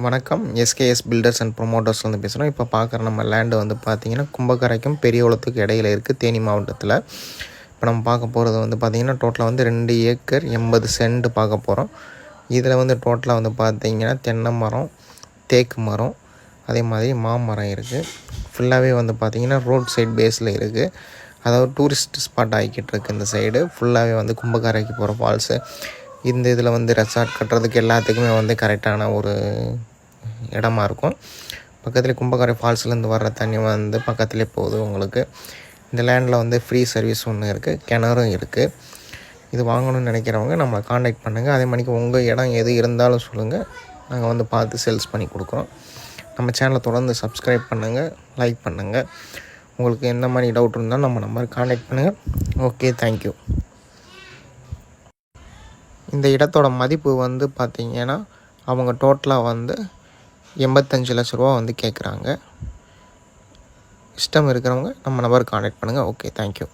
வணக்கம். SKS filters and ப்ரொமோட்டர்ஸ்லேருந்து பேசுகிறோம். இப்போ பார்க்குற நம்ம லேண்டு வந்து பார்த்திங்கன்னா கும்பகரைக்கும் பெரியகுளத்துக்கு இடையில இருக்குது, தேனி மாவட்டத்தில். இப்போ நம்ம பார்க்க போகிறது வந்து பார்த்திங்கன்னா டோட்டலாக வந்து 2 ஏக்கர் 80 சென்ட் பார்க்க போகிறோம். இதில் வந்து டோட்டலாக வந்து பார்த்திங்கன்னா தென்னை மரம், தேக்கு மரம், அதே மாதிரி மாமரம் இருக்குது. ஃபுல்லாகவே வந்து பார்த்திங்கன்னா ரோட் சைட் பேஸில் இருக்குது. அதாவது டூரிஸ்ட் ஸ்பாட் ஆகிக்கிட்டு இருக்குது. இந்த சைடு ஃபுல்லாகவே வந்து கும்பகரைக்கு போகிற ஃபால்ஸு. இந்த இதில் வந்து ரெசார்ட் கட்டுறதுக்கு எல்லாத்துக்குமே வந்து கரெக்டான ஒரு இடமா இருக்கும். பக்கத்துலேயே கும்பகரை ஃபால்ஸ்லேருந்து வர்ற தண்ணி வந்து பக்கத்துலேயே போகுது உங்களுக்கு. இந்த லேண்டில் வந்து ஃப்ரீ சர்வீஸ் ஒன்று இருக்குது, கிணறும் இருக்குது. இது வாங்கணும்னு நினைக்கிறவங்க நம்மளை காண்டாக்ட் பண்ணுங்கள். அதே மாதிரிக்கு உங்கள் இடம் எது இருந்தாலும் சொல்லுங்கள், நாங்கள் வந்து பார்த்து சேல்ஸ் பண்ணி கொடுக்குறோம். நம்ம சேனலை தொடர்ந்து சப்ஸ்கிரைப் பண்ணுங்கள், லைக் பண்ணுங்கள். உங்களுக்கு எந்த மாதிரி டவுட் இருந்தாலும் நம்ம நம்பருக்கு காண்டாக்ட் பண்ணுங்கள். Okay, thank you. இந்த இடத்தோட மதிப்பு வந்து பார்த்திங்கன்னா அவங்க டோட்டலாக வந்து 85 லட்ச ரூபா வந்து கேட்குறாங்க. இஷ்டம் இருக்கிறவங்க நம்ம நம்பருக்கு காண்டாக்ட் பண்ணுங்கள். Okay, thank you.